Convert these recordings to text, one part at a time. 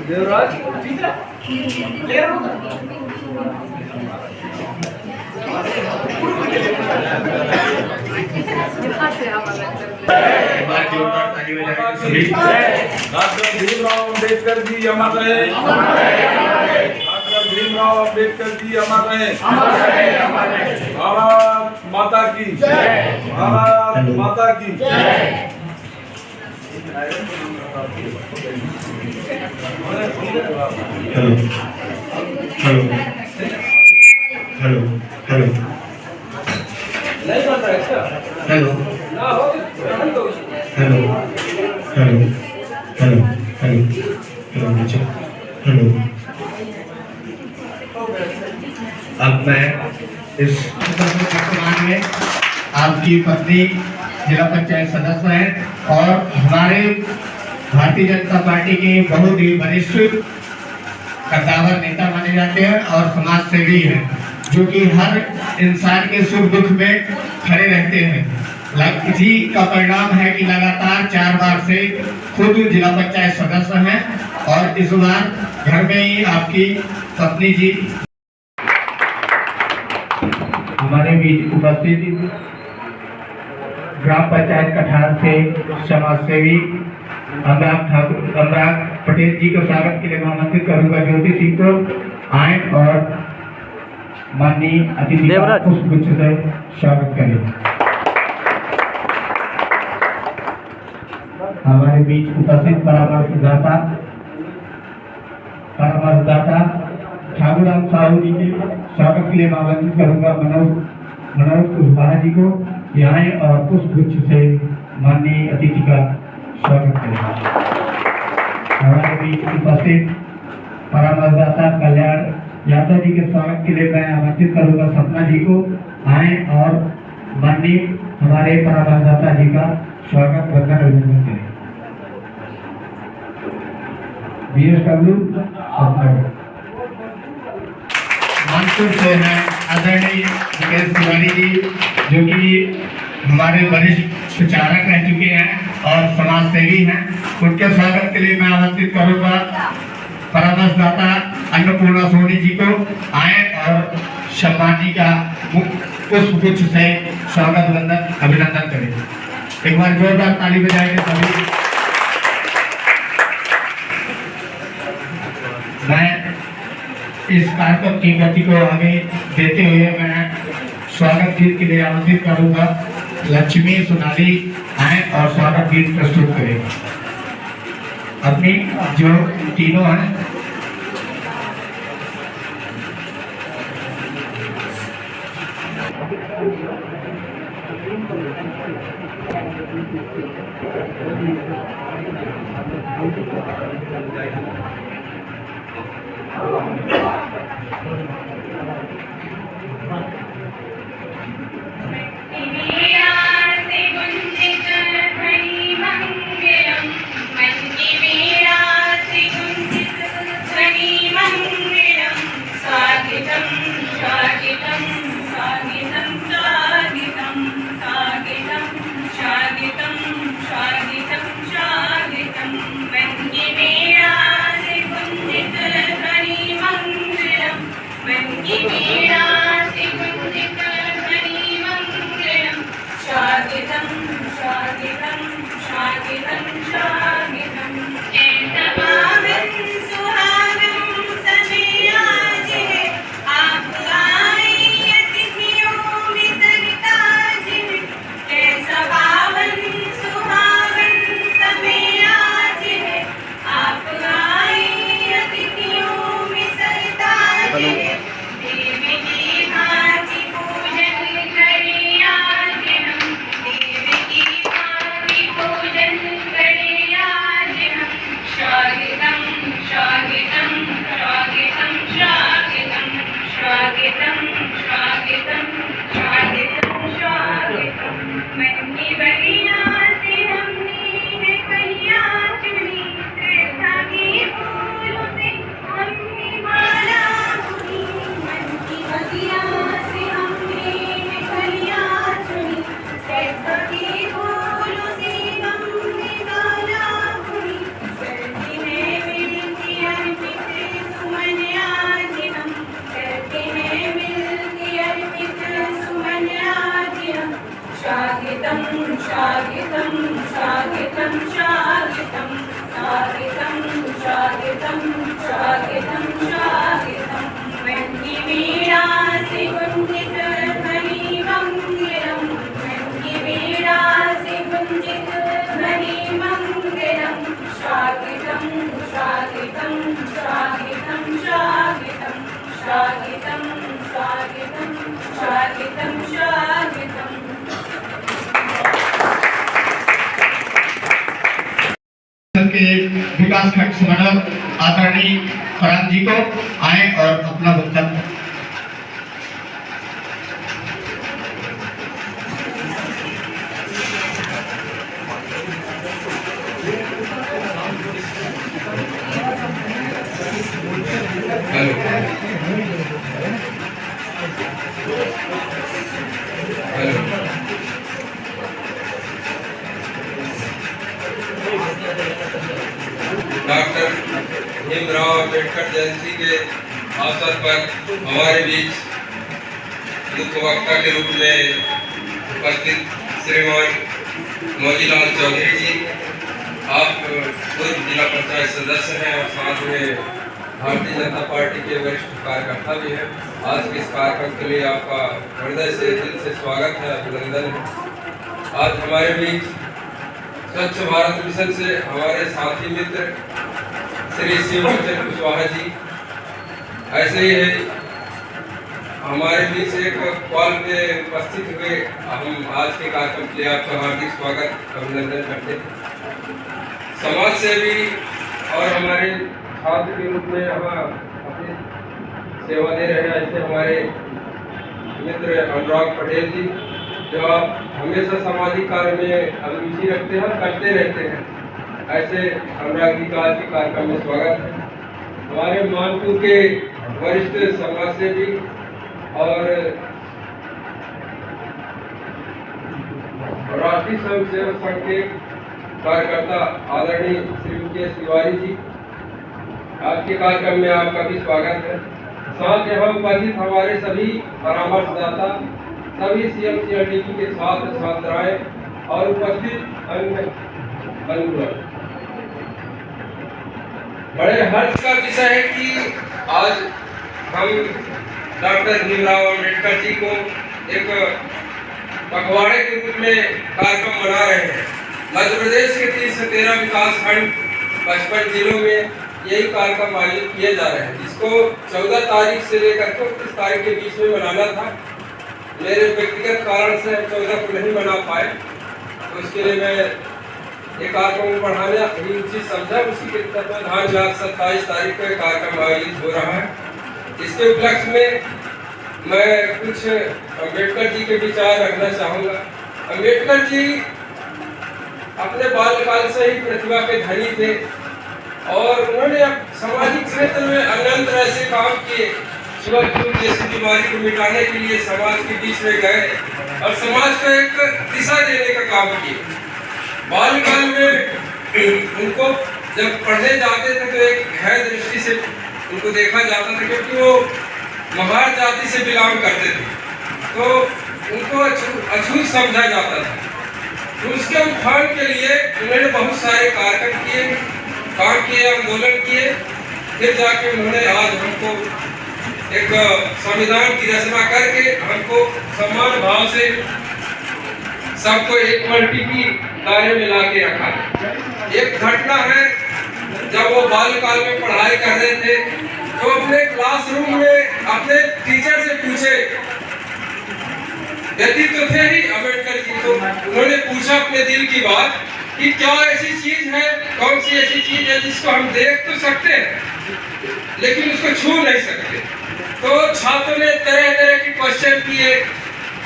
Devraj clear होगा। Doctor Bhimrao Ambedkar ji अमर रहे। Doctor Bhimrao Ambedkar ji अमर रहे। भारत माता की जय। भारत माता की जय। Hello hello hello hello hello hello hello hello hello hello hello. अब मैं इस वर्तमान में आपकी पत्नी जिला पंचायत सदस्य हैं और हमारे भारतीय जनता पार्टी के बहुत ही वरिष्ठ कद्दावर नेता माने जाते हैं और समाज सेवी हैं, जो कि हर इंसान के सुख दुख में खड़े रहते हैं। इसी का परिणाम है कि लगातार 4 बार से खुद जिला पंचायत सदस्य हैं और इस बार घर में ही आपकी पत्नी जी हमारे बीच उपस्थित ग्राम पंचायत कठार से समाज सेवी अनुराग पटेल जी को स्वागत के लिए मैं आमंत्रित करूंगा। ज्योति सिंह को आए और माननीय अतिथि का पुष्पगुच्छ से स्वागत करें। हमारे बीच उपस्थित परामर्शदाता ठाकुराम साहू जी के स्वागत के लिए मैं आमंत्रित करूंगा। मनोज कुशवाहा जी को यहाँ और पुष्पगुच्छ से माननीय अतिथि का स्वागत करेंगे। हमारे बीच उपस्थित परामर्शदाता कल्याण यादव जी के स्वागत के लिए मैं आमंत्रित करूंगा। सपना जी को आए और माननीय हमारे परामर्शदाता जी का स्वागत वंदन अभिनंदन करें। BSW मानपुर से हैं आदरणीय मुकेश तिवारी जी, जो कि हमारे वरिष्ठ प्रचारक रह चुके हैं और समाज सेवी हैं। उनके स्वागत के लिए मैं आमंत्रित करूंगा परामर्शदाता अन्नपूर्णा सोनी जी को आए और सम्मान जी का पुष्पगुच्छ से स्वागत वंदन अभिनंदन करें। एक बार जोरदार ताली बजाएंगे सभी। मैं इस कार्यक्रम की गति को आगे देते हुए मैं स्वागत गीत के लिए आमंत्रित करूंगा। लक्ष्मी सोनाली आए और स्वागत गीत प्रस्तुत करें। अपनी जो तीनों हैं Give me शागितं शागितं शागितं शागितं शागितं शागितं शागितं शागितं मन्दिवीणासि गुञ्जितध्वनिमङ्गिरं मन्दिवीणासि गुञ्जितध्वनिमङ्गिरं शागितं शागितं शागितं शागितं शागितं शागितं शागितं शागितं के विकास खंड समन्वयक आदरणीय फरहान जी को आए और अपना वक्तव्य डॉक्टर भीमराव अम्बेडकर जयंती के अवसर पर हमारे बीच मुख्य वक्ता के रूप में उपस्थित श्रीमान मौजीलाल चौधरी जी, आप पूर्व जिला पंचायत सदस्य हैं और साथ में भारतीय जनता पार्टी के वरिष्ठ कार्यकर्ता भी हैं। आज के इस कार्यक्रम के लिए आपका हृदय से दिल से स्वागत है, अभिनंदन है। आज हमारे बीच स्वच्छ भारत मिशन से हमारे साथी मित्र श्री शिवचंद्र कुशवाहा जी ऐसे ही है, हमारे बीच एक कॉल पे उपस्थित हुए। हम आज के कार्यक्रम के लिए आपका हार्दिक स्वागत अभिनंदन करते हैं। समाज सेवी और हमारे छात्र के रूप में हम अपनी सेवा दे रहे हैं ऐसे हमारे मित्र अनुराग पटेल जी, जो आप हमेशा सामाजिक कार्य में अभिरुचि रखते हैं, करते रहते हैं। ऐसे अनुराग जी का आज के कार्यक्रम में स्वागत है। हमारे मानपुर के वरिष्ठ समाज सेवी और राष्ट्रीय स्वयंसेवक संघ के कार्यकर्ता आदरणीय श्री मुकेश तिवारी जी, आज के कार्यक्रम में आपका भी स्वागत है। साथ यहाँ उपस्थित हमारे सभी परामर्शदाता, सभी CMCRDP के छात्र छात्राएं और उपस्थित अन्य बंधुगण, बड़े हर्ष का विषय है कि आज हम डॉक्टर भीमराव अम्बेडकर जी को एक पखवाड़े के रूप में कार्यक्रम मना रहे हैं। मध्य प्रदेश के 30 से 13 विकास खंड 55 जिलों में यही कार्यक्रम आयोजित किए जा रहे हैं, जिसको 14 तारीख से लेकर 29 तारीख के बीच में मनाना था। मेरे व्यक्तिगत कारण से 14 को नहीं बना पाए, तो उसके लिए मैं एक कार्यक्रम बढ़ाने ही उचित समझा। उसी के तत्वाधान में 27 तारीख को एक कार्यक्रम आयोजित हो रहा है। इसके उपलक्ष्य में मैं कुछ अम्बेडकर जी के विचार रखना चाहूँगा। अम्बेडकर जी अपने बाल्यकाल से ही प्रतिभा के धनी थे और उन्होंने सामाजिक क्षेत्र में अनंत ऐसे काम किए। छुआछूत जैसी बीमारी को मिटाने के लिए समाज के बीच में गए और समाज को एक दिशा देने का काम किए। बाल्यकाल में उनको जब पढ़ने जाते थे तो एक है दृष्टि से उनको देखा जाता था, क्योंकि वो महार जाति से बिलोंग करते थे, तो उनको अछूत समझा जाता था। तो उसके उत्थान के लिए उन्होंने बहुत सारे कार्यक्रम किए, काम किए, आंदोलन किए। फिर जाके उन्होंने आज हमको एक संविधान की रचना करके हमको समान भाव से सबको एक पलटी की दायरे में ला के रखा। एक घटना है, जब वो बाल्यकाल में पढ़ाई कर रहे थे तो अपने क्लासरूम में अपने टीचर से पूछे, व्यक्तित्व थे ही अम्बेडकर जी, तो उन्होंने पूछा अपने दिल की बात कि क्या ऐसी चीज है, कौन सी ऐसी चीज है जिसको हम देख तो सकते हैं लेकिन उसको छू नहीं सकते। तो छात्रों ने तरह तरह के क्वेश्चन किए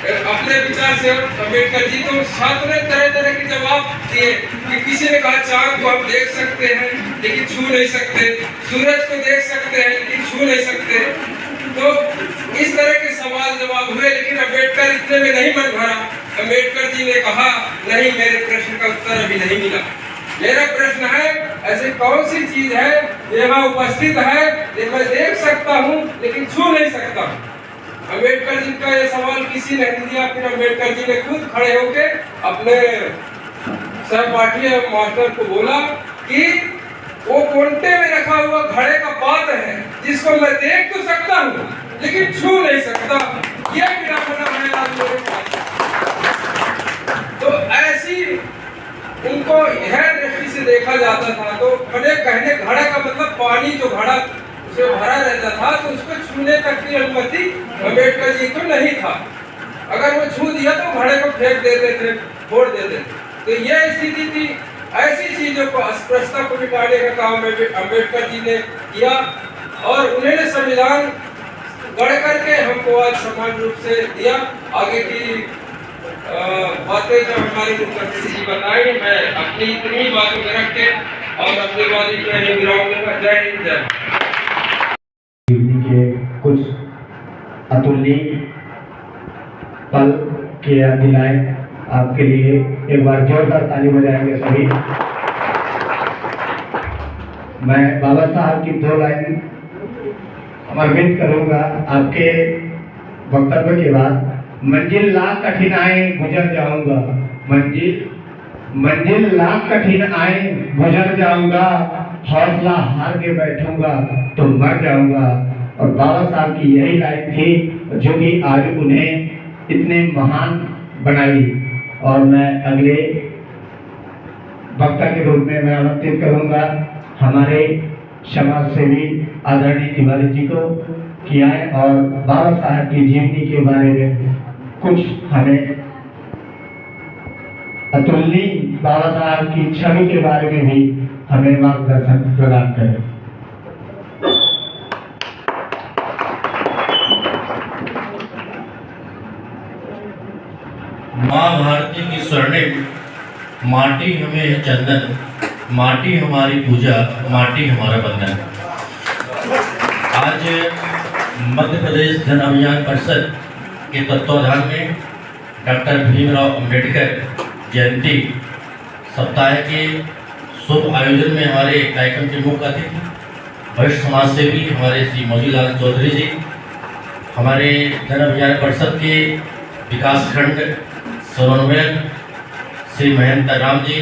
अपने विचार से अम्बेडकर जी, तो छात्रों ने तरह तरह के जवाब दिए कि किसी ने कहा चांद को हम देख सकते हैं लेकिन छू नहीं सकते, सूरज को देख सकते हैं लेकिन छू नहीं सकते। तो इस तरह के सवाल जवाब हुए, लेकिन अम्बेडकर इतने में नहीं मन भरा। अम्बेडकर जी ने कहा नहीं, मेरे प्रश्न का उत्तर अभी नहीं मिला। मेरा प्रश्न है, ऐसी कौन सी चीज है यहाँ उपस्थित है, ये मैं देख सकता हूँ लेकिन छू नहीं सकता हूँ। अम्बेडकर जी का ये सवाल किसी ने नहीं दिया, फिर अम्बेडकर जी ने खुद खड़े होके अपने सहपाठी मास्टर को बोला कि वो कोंटे में रखा हुआ घड़े का पात्र है जिसको मैं देख तो सकता हूँ लेकिन छू नहीं सकता, ये विडंबना है आज मेरे पास। तो ऐसी उनको यह दृष्टि से देखा जाता था। तो खड़े कहने घड़ा का मतलब पानी, जो घड़ा उसमें भरा रहता था तो उसको छूने तक की अनुमति अम्बेडकर जी को नहीं था। अगर वो छू दिया तो घड़े को फेंक देते थे, फोड़ देते थे। तो यह स्थिति थी। ऐसी चीजों को, अस्पृश्यता को मिटाने का काम अम्बेडकर जी ने किया और उन्होंने संविधान गढ़ करके हमको आज समान रूप से दिया। आगे की बातें जो हमारे मुख्यमंत्री जी बताएंगे, मैं अपनी इतनी बातों में रख के और अपनी बात इतने गिराऊंगा। जय हिंद, जय। के कुछ अतुलनीय पल के याद दिलाए आपके लिए एक बार जोरदार ताली बजाएंगे सभी। मैं बाबा साहब की 2 लाइन समर्पित करूंगा आपके वक्तव्य के बाद। मंजिल लाख कठिनाई गुजर जाऊंगा, मंजिल लाख कठिनाई गुजर जाऊंगा, हौसला हार के बैठूंगा तो मर जाऊंगा। और बाबा साहब की यही लाइन थी जो कि आज उन्हें इतने महान बनाई। और मैं अगले वक्ता के रूप में मैं आमंत्रित करूंगा हमारे समाज सेवी आदरणीय तिवारी जी को कि आए और बाबा साहब की जीवनी के बारे में कुछ हमें अतुलनीय बाबा साहब की छवि के बारे में भी हमें मार्गदर्शन प्रदान करें। माँ भारती की स्वर्णिम माटी हमें है चंदन, माटी हमारी पूजा, माटी हमारा बंधन। आज मध्य प्रदेश जन अभियान परिषद के तत्वाधान में डॉक्टर भीमराव अंबेडकर जयंती सप्ताह के शुभ आयोजन में हमारे कार्यक्रम के मुख्य अतिथि वरिष्ठ समाज सेवी हमारे श्री मौजीलाल चौधरी जी, हमारे जन अभियान परिषद के विकास खंड समन्वयक श्री महेंद्र राम जी,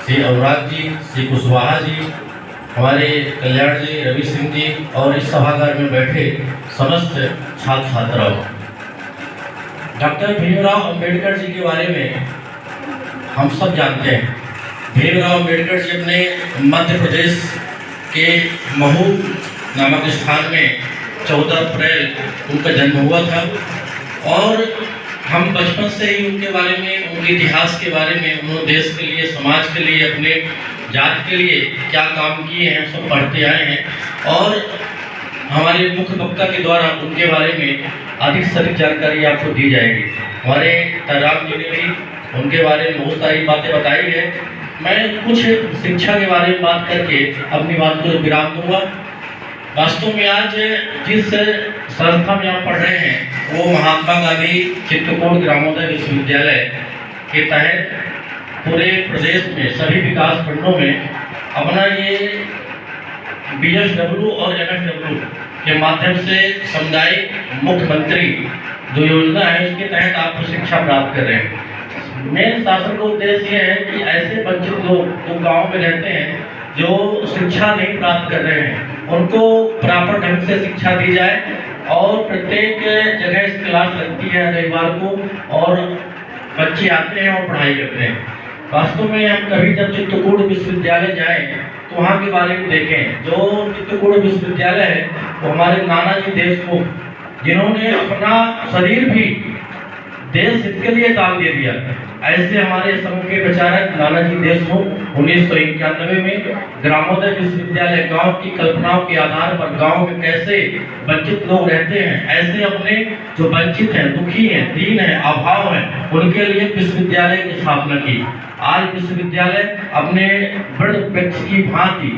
श्री अनुराग जी, श्री कुशवाहा जी, हमारे कल्याण जी, रवि सिंह जी और इस सभागार में बैठे समस्त छात्र छात्राओं। डॉक्टर भीमराव अंबेडकर जी के बारे में हम सब जानते हैं। भीमराव अंबेडकर जी अपने मध्य प्रदेश के महू नामक स्थान में 14 अप्रैल उनका जन्म हुआ था और हम बचपन से ही उनके बारे में, उनके इतिहास के बारे में, उन्होंने देश के लिए, समाज के लिए, अपने जाति के लिए क्या काम किए हैं सब पढ़ते आए हैं और हमारे मुख्य वक्ता के द्वारा उनके बारे में अधिक से अधिक जानकारी आपको दी जाएगी। हमारे तराम जी ने भी उनके बारे में बहुत सारी बातें बताई है। मैं कुछ शिक्षा के बारे में बात करके अपनी बात को विराम दूंगा। वास्तव में आज जिस संस्था में आप पढ़ रहे हैं वो महात्मा गांधी चित्रकूट ग्रामोदय विश्वविद्यालय के तहत पूरे प्रदेश में सभी विकास खंडों में अपना ये BSW और MSW के माध्यम से सामुदायिक मुख्यमंत्री जो योजना है उसके तहत आप शिक्षा प्राप्त कर रहे हैं। मेन शासन का उद्देश्य ये है कि ऐसे वंचित लोग जो गाँव में रहते हैं जो शिक्षा नहीं प्राप्त कर रहे हैं उनको प्रॉपर ढंग से शिक्षा दी जाए और प्रत्येक जगह इस क्लास लगती है रविवार को और बच्चे आते हैं और पढ़ाई करते हैं। वास्तव में हम कभी जब चित्रकूट विश्वविद्यालय जाएं तो वहाँ के बारे में देखें। जो चित्रकूट विश्वविद्यालय है वो हमारे नानाजी देशमुख जिन्होंने अपना शरीर भी देश हित के लिए दान दे दिया। ऐसे हमारे समूह के प्रचारक नानाजी देशमुख 1991 में ग्रामोदय विश्वविद्यालय गांव की कल्पनाओं के आधार पर गांव में कैसे वंचित लोग रहते हैं, ऐसे अपने जो वंचित हैं, दुखी हैं, दीन हैं, अभाव हैं, उनके लिए विश्वविद्यालय की स्थापना की। आज विश्वविद्यालय अपने बड़े वृक्ष की भांति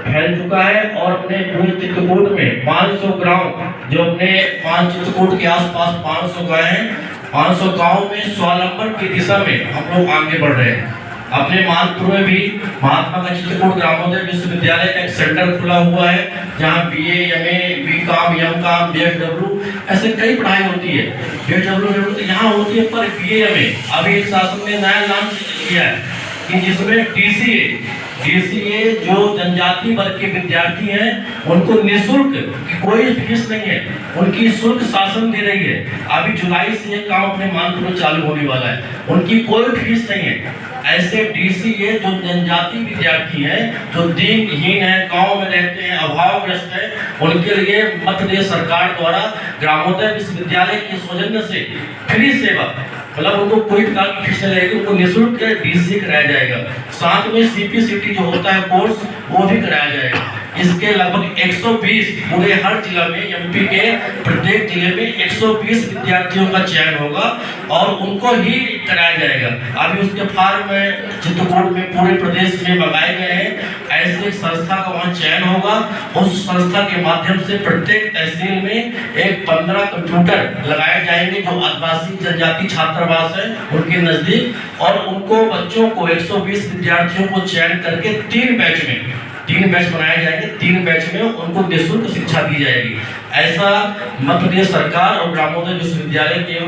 फैल चुका है और अपने पूरे चित्रकूट में 500 गांव जो अपने 5 चित्रकूट के आसपास 500 गांव हैं, 500 गांव में स्वावलंबन की दिशा में हम लोग आगे बढ़ रहे हैं। अपने मानपुर में भी महात्मा गांधी चित्रकूट ग्रामोदय विश्वविद्यालय का एक सेंटर खुला हुआ है, जहाँ BA, MA, BCom, M.Com, BSW ऐसे कई पढ़ाई होती है। BSW तो यहाँ होती है, पर BA, MA अभी एक शासन ने नया नाम किया है कि जिसमें DCA जो जनजाति वर्ग के विद्यार्थी हैं उनको निःशुल्क, कोई फीस नहीं है, उनकी शुल्क शासन दे रही है। अभी जुलाई से ये काम अपने मानपुर में चालू होने वाला है, उनकी कोई फीस नहीं है। ऐसे DCA जो जनजाति विद्यार्थी हैं, जो दीनहीन है, गांव में रहते हैं, अभावग्रस्त है, उनके लिए मध्य प्रदेश सरकार द्वारा ग्रामोदय विश्वविद्यालय के सौजन्य से फ्री सेवा, मतलब उनको कोई प्रकार की फीस नहीं लगेगी, उनको निःशुल्क DCA कराया जाएगा। साथ में CPCT जो होता है कोर्स, वो भी कराया जाएगा। इसके लगभग 120 पूरे हर जिला में, MP के प्रत्येक जिले में 120 विद्यार्थियों का चयन होगा और उनको ही कराया जाएगा। अभी उसके फॉर्म में चित्रकूट में पूरे प्रदेश में मंगाए गए हैं। ऐसे एक संस्था का वहाँ चयन होगा, उस संस्था के माध्यम से प्रत्येक तहसील में एक 15 कंप्यूटर लगाए जाएंगे जो आदिवासी जनजाति छात्रावास है उनके नजदीक, और उनको बच्चों को 120 विद्यार्थियों को चयन करके 3 बैच बनाए जाएंगे। 3 बैच में उनको निःशुल्क शिक्षा दी जाएगी। ऐसा मध्य प्रदेश सरकार और ग्रामोदय विश्वविद्यालय के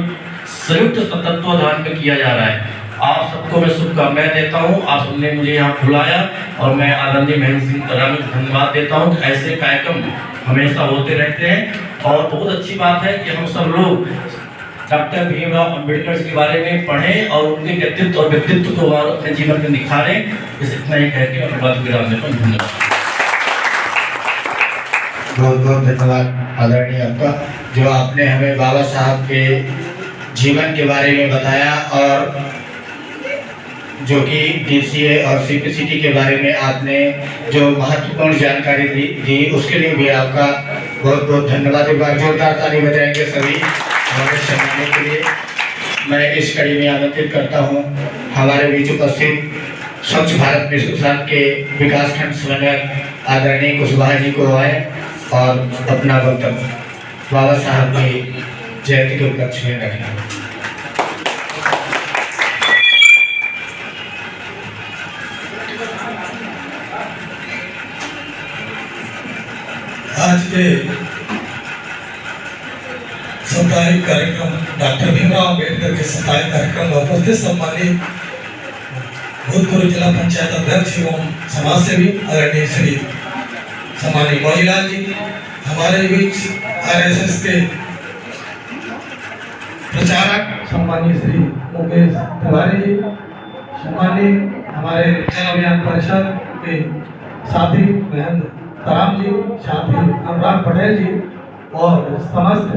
संयुक्त तत्वावधान में किया जा रहा है। आप सबको मैं शुभकामनाएं देता हूं। आप सबने मुझे यहाँ बुलाया और मैं आदरणीय महेंद्र सिंह तरा में धन्यवाद देता हूं। ऐसे कार्यक्रम हमेशा होते रहते हैं और बहुत अच्छी बात है कि हम सब लोग डॉक्टर भीमराव अंबेडकर के बारे में पढ़ें और उनके व्यक्तित्व और व्यक्तित्व को अपने जीवन में निखारें। इस इतना ही कह के अपनी बात विराम देता हूं। धन्यवाद। बहुत बहुत धन्यवाद आदरणीय आपका, जो आपने हमें बाबा साहब के जीवन के बारे में बताया और जो कि DCA और CPCT के बारे में आपने जो महत्वपूर्ण जानकारी दी उसके लिए भी आपका बहुत बहुत धन्यवाद। एक बार जोरदार ताली बजाएंगे सभी हमारे सम्मानने के लिए। मैं इस कड़ी में आमंत्रित करता हूँ हमारे बीच उपस्थित स्वच्छ भारत मिशन के विकासखंड समन्वयक आदरणीय कुशवाहा जी को आए और अपना वक्तव्य बाबा साहब की जयंती के उपलक्ष्य में रखें। आज के साप्ताहिक कार्यक्रम डॉक्टर भीमराव अंबेडकर के साप्ताहिक कार्यक्रम में उपस्थित सम्मानित भूतपूर्व जिला पंचायत अध्यक्ष एवं समाज सेवी आदरणीय श्री सम्मानित मौजीलाल जी, हमारे बीच RSS के प्रचारक सम्मानित श्री मुकेश तिवारी जी, सम्मानित हमारे जन अभियान परिषद के साथी महेंद्र तराम जी, साथी अनुराग पटेल जी और समस्त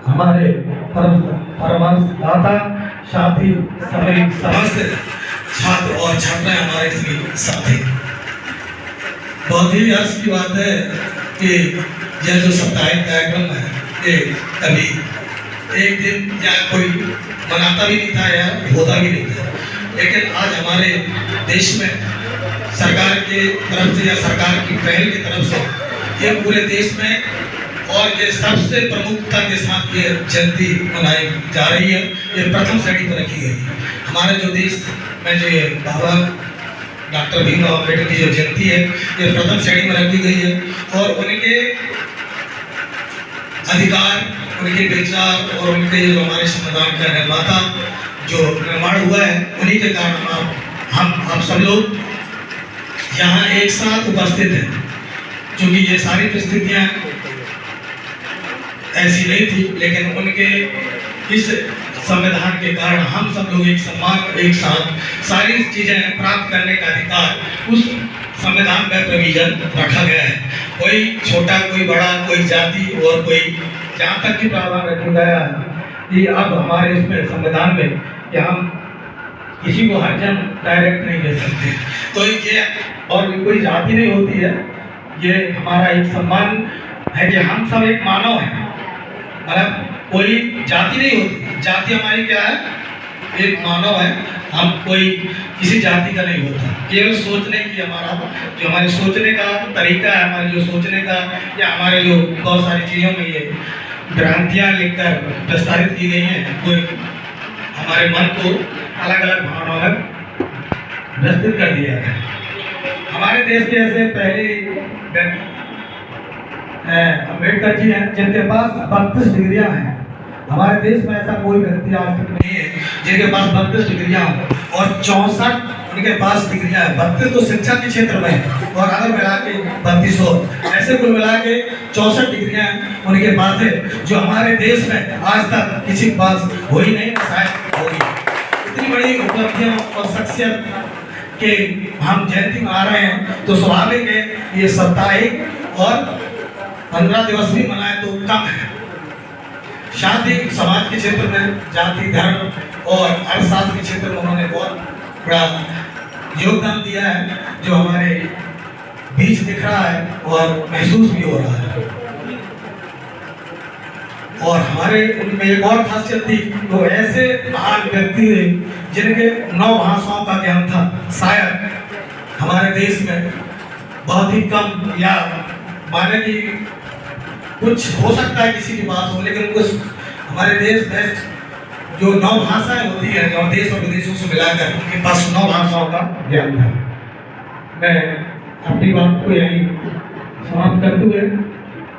हमारे परमहंस दाता साथी समेत समस्त छात्र और छात्राएं हमारे इसमें साथी। बहुत ही हर्ष की बात है कि यह जो साप्ताहिक कार्यक्रम है ये कभी एक दिन या कोई मनाता भी नहीं था या होता भी नहीं था, लेकिन आज हमारे देश में सरकार के तरफ से या सरकार की पहल की तरफ से ये पूरे देश में और ये सबसे प्रमुखता के साथ ये जयंती मनाई जा रही है। ये प्रथम श्रेणी पर रखी गई है। हमारे जो देश में जो ये बाबा डॉक्टर भीमराव अंबेडकर की जो जयंती है ये प्रथम श्रेणी में रखी गई है और उनके अधिकार, उनके विचार और उनके जो हमारे संविधान का निर्माता जो निर्माण हुआ है उन्हीं के कारण हम आप सब लोग यहाँ एक साथ उपस्थित हैं। क्योंकि ये सारी परिस्थितियाँ ऐसी नहीं थी, लेकिन उनके इस संविधान के कारण हम सब लोग एक सम्मान एक साथ सारी चीजें प्राप्त करने का अधिकार उस संविधान में प्रोविजन रखा गया है। कोई छोटा, कोई बड़ा, कोई जाति और कोई जहाँ तक की प्रावधान रखा गया है कि अब हमारे इसमें संविधान में कि हम किसी को हरजन डायरेक्ट नहीं दे सकते। तो ये और कोई जाति नहीं होती है, ये हमारा एक सम्मान है कि हम सब एक मानव हैं। मतलब कोई जाति नहीं होती, जाति हमारी क्या है, एक मानव है। हम कोई किसी जाति का नहीं होता। केवल सोचने की हमारा जो हमारे सोचने का तरीका है, हमारे जो सोचने का या हमारे जो बहुत सारी चीज़ों में ये भ्रांतियाँ लिखकर प्रसारित की गई हैं, वो हमारे मन को अलग अलग भावनाओं में विस्तृत कर दिया है। हमारे देश के ऐसे पहले अम्बेडकर जी हैं जिनके पास 32 डिग्रियां हैं। हमारे देश में ऐसा कोई व्यक्ति आज तक नहीं है जिनके पास 32 डिग्रियां और 64 उनके पास डिग्रियां हैं। 32 तो शिक्षा के क्षेत्र में है और अगर मिला के 32 ऐसे कुल मिला के 64 डिग्रियां उनके पास है, जो हमारे देश में आज तक किसी के पास हो ही नहीं, शायद होगी। इतनी बड़ी उपलब्धियों और शख्सियत के हम जयंती मना रहे हैं तो स्वाभाविक है ये साप्ताहिक और 15 दिवस भी मनाए तो कम है। शादी समाज के क्षेत्र में, जाति धर्म और अर्थशास्त्र के क्षेत्र में उन्होंने बहुत बड़ा योगदान दिया है, जो हमारे बीच दिख रहा है और महसूस भी हो रहा है। और हमारे उनमें एक और खासियत थी, वो ऐसे महान व्यक्ति थे जिनके 9 भाषाओं का ज्ञान था। शायद हमारे देश में बहुत ही कम, या माने कि कुछ हो सकता है किसी के पास हो, लेकिन कुछ हमारे देश में जो 9 भाषाएं होती है, जो देश और विदेशों से मिलाकर उनके पास 9 भाषाओं का ज्ञान था। मैं अपनी बात को यही समाप्त करते हुए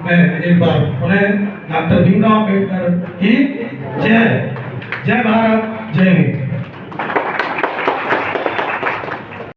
मैं एक बार पुनः डॉक्टर भीमराव अम्बेडकर की जय, जय भारत, जय हिंद।